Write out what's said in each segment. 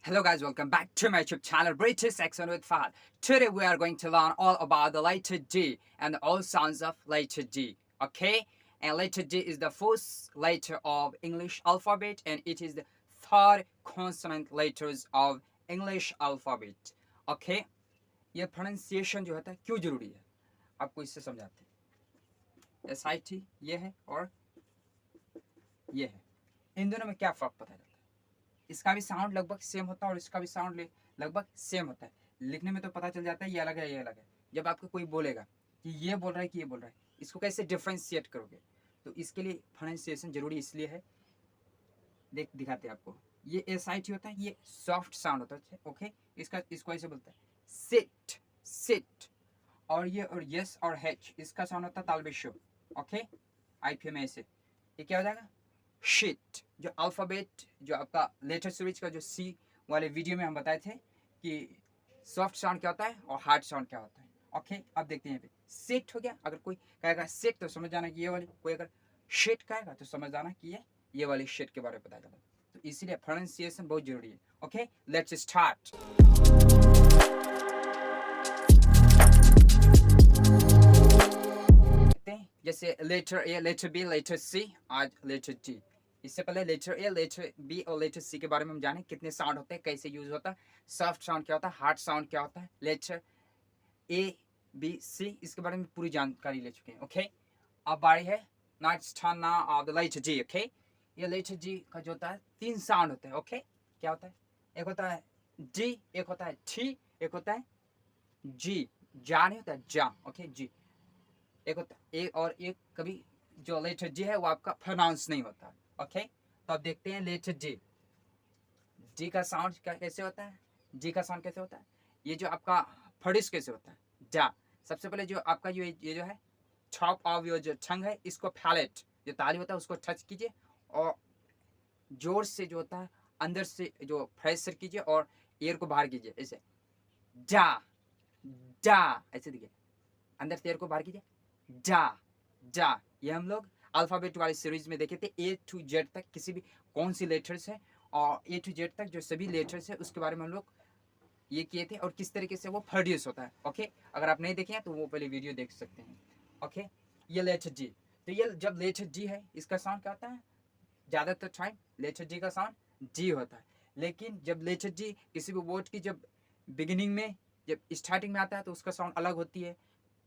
Hello guys, welcome back to my YouTube channel British Section with Fahad. Today we are going to learn all about the letter D and all sounds of letter D. Okay? And letter D is the first letter of English alphabet and it is the third consonant letters of English alphabet. Okay? ये pronunciation जो होता है क्यों जरूरी है आपको इससे समझाते हैं. SIT ये है और ये है. इन दोनों में क्या फर्क पता है? इसका भी साउंड लगभग सेम होता है और इसका भी साउंड लगभग सेम होता है. लिखने में तो पता चल जाता है ये अलग है ये अलग है. जब आपको कोई बोलेगा कि ये बोल रहा है कि ये बोल रहा है, इसको कैसे डिफ्रेंशिएट करोगे? तो इसके लिए प्रोनाउंसिएशन जरूरी इसलिए है. दिखाते हैं आपको. ये SIT होता है, ये सॉफ्ट साउंड होता है. ओके, इसको ऐसे बोलते हैं सिट सिट. और ये और यस और H इसका साउंड होता है तालबेशो. ओके, IPM में ऐसे ये क्या हो जाएगा शिट. जो अल्फ़ाबेट जो आपका लेटर सीरीज का जो C वाले वीडियो में हम बताए थे कि सॉफ्ट साउंड क्या होता है और हार्ड साउंड क्या होता है. ओके, अब देखते हैं यहाँ पे सिट हो गया. अगर कोई कहेगा सिट तो समझ जाना कि ये वाली, कोई अगर शिट कहेगा तो समझ जाना कि ये वाली शिट के बारे में पता चला. तो इसीलिए प्रोनाउंसिएशन बहुत जरूरी है. Okay, let's start. जैसे letter A, letter B, letter C, आज लेटर टी. इससे पहले लेटर ए, लेटर बी और लेटर सी के बारे में हम जाने कितने साउंड होते हैं, कैसे यूज होता है, सॉफ्ट साउंड क्या होता है, हार्ड साउंड क्या होता है. लेटर ए बी सी इसके बारे में पूरी जानकारी ले चुके हैं. ओके, अब बारी है next of the letter G. Okay, ये लेटर जी का जो होता है 3 साउंड होते हैं. ओके, क्या होता है? एक होता है डी, एक होता है टी, एक होता है जी. जा नहीं होता है जा. ओके, जी एक होता है. एक और एक कभी जो लेटर जी है वो आपका प्रोनाउंस नहीं होता. ओके, तो अब देखते हैं लेटर जी. जी का साउंड कैसे होता है? जी का साउंड कैसे होता है? ये जो आपका फडिस कैसे होता है? जा. सबसे पहले जो आपका ये जो है टॉप ऑफ योर जो टंग है, इसको पैलेट जो ताली होता है उसको टच कीजिए और जोर से जो होता है अंदर से जो प्रेशर कीजिए और एयर को बाहर कीजिए. ऐसे जा जा, ऐसे देखिए अंदर से एयर को बाहर कीजिए. जा जा. ये हम लोग अल्फ़ाबेट वाली सीरीज में देखे थे. A to Z तक किसी भी कौन सी लेटर्स है और A to Z तक जो सभी लेटर्स है उसके बारे में हम लोग ये किए थे और किस तरीके से वो प्रोड्यूस होता है. ओके, अगर आप नहीं देखे हैं तो वो पहले वीडियो देख सकते हैं. ओके, ये लेटर जी. तो ये जब लेटर जी है इसका साउंड क्या होता है? ज़्यादातर टाइम लेटर जी का साउंड जी होता है. लेकिन जब लेटर जी किसी भी वर्ड की जब बिगिनिंग में जब स्टार्टिंग में आता है तो उसका साउंड अलग होती है.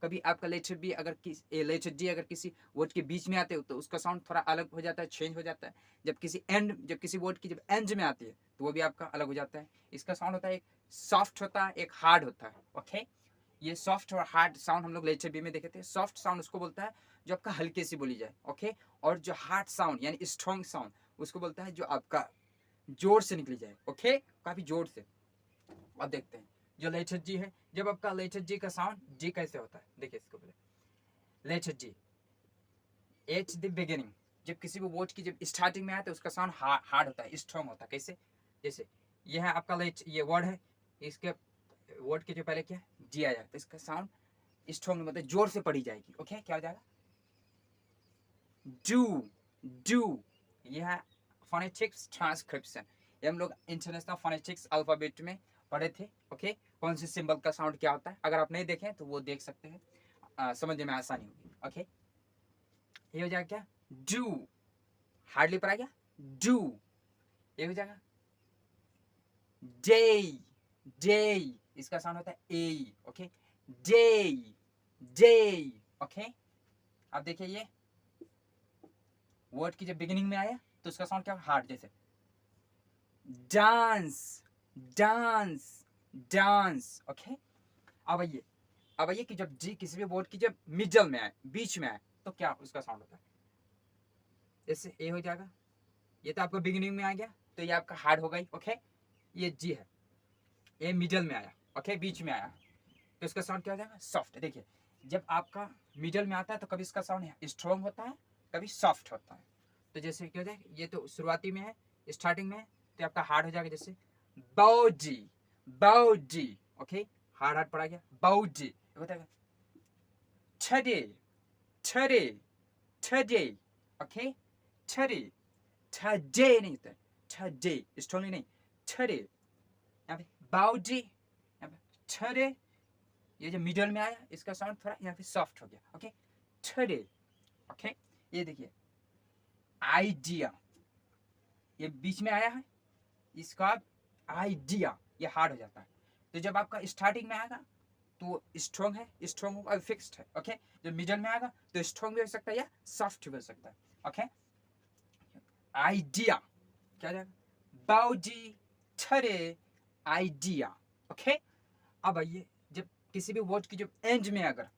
कभी आपका लेटर बी अगर लेटर जी अगर किसी वर्ड के बीच में आते हो तो उसका साउंड थोड़ा अलग हो जाता है, चेंज हो जाता है. जब किसी वर्ड की जब एंड में आती है तो वो भी आपका अलग हो जाता है. इसका साउंड होता है एक सॉफ्ट होता है, एक हार्ड होता है. ओके, ये सॉफ्ट और हार्ड साउंड हम लोग लेटर बी में देखे थे. सॉफ्ट साउंड उसको बोलता है जो आपका हल्के से बोली जाए. ओके, और जो हार्ड साउंड यानी स्ट्रॉन्ग साउंड उसको बोलता है जो आपका जोर से निकली जाए. ओके, काफ़ी जोर से. अब देखते हैं जो लेटर जी है. जब आपका लेटर जी का साउंड जी कैसे होता है देखिए. इसको पहले letter G at the beginning, जब किसी भी वर्ड की जब स्टार्टिंग में आया तो उसका साउंड हार्ड होता है, स्ट्रॉन्ग होता है. कैसे? जैसे ये है आपका ये वर्ड है, इसके वर्ड के जो पहले क्या जी आ जाए तो इसका साउंड स्ट्रॉन्ग मतलब जोर से पढ़ी जाएगी. ओके, क्या हो जाएगा? Do do. ये है फोनेटिक्स ट्रांसक्रिप्शन. ये हम लोग इंटरनेशनल फोनेटिक्स अल्फ़ाबेट में पढ़े थे. ओके, कौन से सिंबल का साउंड क्या होता है. अगर आप नहीं देखें तो वो देख सकते हैं, समझने में आसानी होगी. ओके, ये हो जाएगा क्या? डू. हार्डली पढ़ा गया डू. ये हो जाएगा डे डे. इसका साउंड होता है ए. Okay, day day. ओके, अब देखिए ये वर्ड की जब बिगिनिंग में आया तो उसका साउंड क्या हार्ड. जैसे डांस डांस डांस. ओके, अब आइए कि जब जी किसी भी वर्ड की जब मिडल में आए, बीच में आए तो क्या उसका साउंड होता है. जैसे ए हो जाएगा. ये तो आपका बिगिनिंग में आ गया तो ये आपका हार्ड हो गई. ओके, ये जी है, ये मिडल में आया. ओके, बीच में आया तो इसका साउंड क्या हो जाएगा? सॉफ्ट. देखिए जब आपका मिडल में आता है तो कभी इसका साउंड स्ट्रॉन्ग होता है, कभी सॉफ्ट होता है. तो जैसे क्या हो जाएगा, ये तो शुरुआती में है, स्टार्टिंग में है तो आपका हार्ड हो जाएगा. जैसे बॉडी बॉडी. ओके, हार्ड पड़ा गया. बॉडी बताएगा टडे टडे टडे. ओके, टडे टडे नहीं होता है, टडे स्ट्रॉन्गली नहीं. टडे यहाँ पे बाउडी, यहाँ पे ठरे, ये जो मिडल में आया इसका साउंड थोड़ा यहाँ पे सॉफ्ट हो गया, ओके ठरे, ओके। ये देखिए आइडिया, ये बीच में आया है, इसका आइडिया ये हार्ड हो जाता है। तो जब आपका स्टार्टिंग में आएगा तो स्ट्रॉन्ग है, स्ट्रॉन्ग होगा, फिक्स्ड है, ओके। जब मिडल में आएगा तो स्ट्रॉन्ग भी हो सकता है या सॉफ्ट भी हो सकता है, ओके। आइडिया क्या जाएगा, बाउजी ठरे आइडिया, ओके। अब आइए, जब किसी भी वर्ड की जब एंड में अगर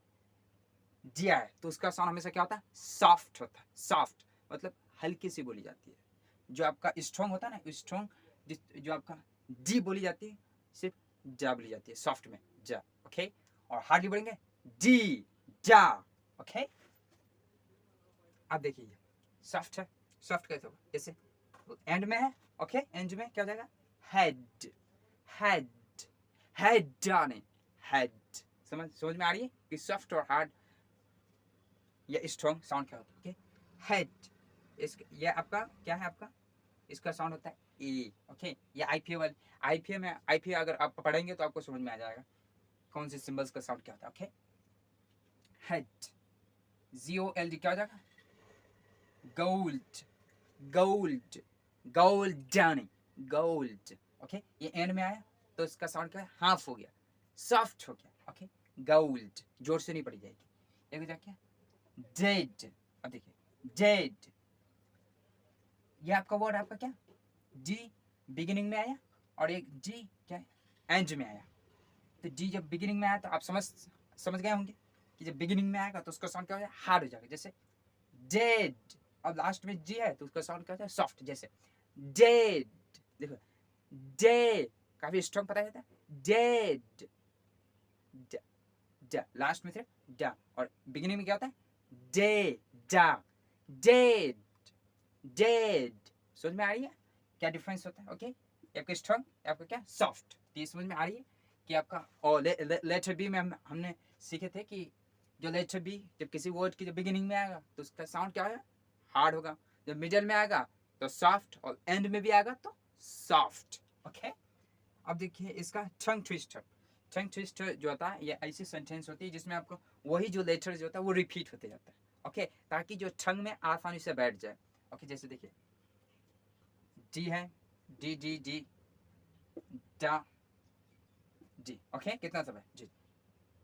दिया है तो उसका साउंड हमेशा क्या होता है, सॉफ्ट होता है। सॉफ्ट मतलब हल्की सी बोली जाती है। जो आपका स्ट्रॉन्ग होता है ना, स्ट्रॉन्ग जो आपका डी बोली जाती है, सिर्फ जा बोली जाती है सॉफ्ट में, जा, ओके। और हार्डली बोलेंगे डी जा, ओके। अब देखिए सॉफ्ट है, सॉफ्ट कैसे होगा, जैसे एंड में है, ओके, एंड में क्या हो जाएगा, हेड, हेड, हेड जाने, हेड। समझ में आ रही है कि सॉफ्ट और हार्ड या स्ट्रॉन्ग साउंड क्या होता है, ओके। हेड, ये आपका क्या है, आपका इसका साउंड होता है ए, ओके। ये आईपीए वाले, आईपीए में, आईपीए अगर आप पढ़ेंगे तो आपको समझ में आ जाएगा कौन से सिंबल्स का साउंड क्या होता है, ओके। हेड, GOLD क्या हो जाएगा, gold, gold, golden, gold, okay. ये एंड में आया तो इसका साउंड क्या है, हाफ हो गया, सॉफ्ट हो गया, ओके। गोल्ड जोर से नहीं पड़ी जाएगी। एक क्या, डेड। अब देखिए डेड, ये आपका वर्ड आपका क्या, डी बिगिनिंग में आया और एक डी क्या एंड में आया। तो डी जब बिगिनिंग में आया तो आप समझ गए होंगे कि जब बिगिनिंग में आएगा तो उसका साउंड क्या हो जाएगा, हार्ड हो जाएगा, जैसे डेड। अब लास्ट में जी है तो उसका साउंड क्या होता है, सॉफ्ट, जैसे डेड। देखो डे काफी स्ट्रॉन्ग पता जाता है, डेड, लास्ट में सिर्फ डा और बिगिनिंग में क्या होता है, डे डा, डेड, डेड। समझ में आ रही है क्या डिफरेंस होता है, ओके। आपका स्ट्रॉन्ग, आपका क्या सॉफ्ट। ये समझ में आ रही है कि आपका, और लेटर बी में हमने सीखे थे कि जो लेटर बी जब किसी वर्ड की जब बिगिनिंग में आएगा तो उसका साउंड क्या होगा, हार्ड होगा। जब मिडल में आएगा तो सॉफ्ट, और एंड में भी आएगा तो सॉफ्ट, ओके। अब देखिए इसका टंग ट्विस्टर। टंग ट्विस्टर जो होता है ये ऐसी सेंटेंस होती है जिसमें आपको वही जो लेटर जो होता है वो रिपीट होते जाता है, ओके, ताकि जो टंग में आसानी से बैठ जाए, ओके। जैसे देखिए डी है, डी डी डी डा डी, ओके, कितना सब है जी।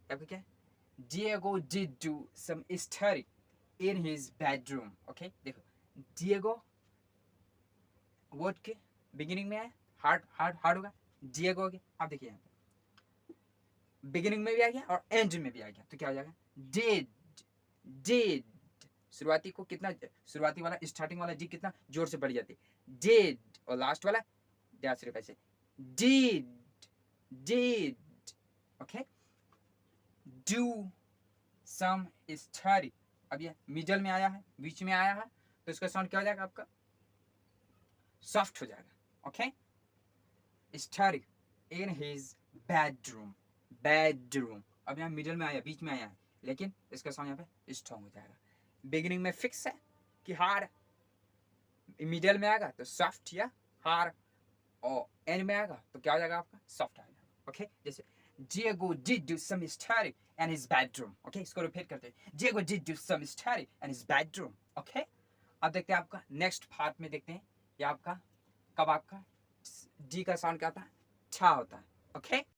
आपका क्या, Diego did do some study in his bedroom, okay. देखो Diego वर्ड के बिगिनिंग में आया, हार्ड हार्ड हार्ड होगा, Diego हो गया। अब देखिए यहाँ पे बिगिनिंग में भी आ गया और एंड में भी आ गया तो क्या हो जाएगा, did, did। शुरुआती को कितना, शुरुआती वाला स्टार्टिंग वाला जी कितना जोर से बढ़ जाती है, did, और लास्ट वाला डा सिर्फ ऐसे, did, did, okay. do some study, अब ये मिडल में आया है, बीच में आया है तो इसका साउंड क्या हो जाएगा, आपका सॉफ्ट हो जाएगा, okay. study in his bedroom, bedroom। अब यहाँ मिडल में आया, बीच में आया है, लेकिन इसका साउंड यहाँ पे स्ट्रॉन्ग हो जाएगा। बिगिनिंग में फिक्स है कि हार्ड, मिडल में आएगा तो सॉफ्ट या हार्ड, और एंड में आएगा तो क्या हो जाएगा, आपका सॉफ्ट आएगा, ओके। जैसे Diego did do some study in his bedroom, okay. इसको रिपीट करते हैं, Diego did do some study in his bedroom, okay. अब देखते हैं आपका नेक्स्ट पार्ट में, देखते हैं ये आपका कब आपका डी का साउंड क्या होता है, ठा होता है, ओके।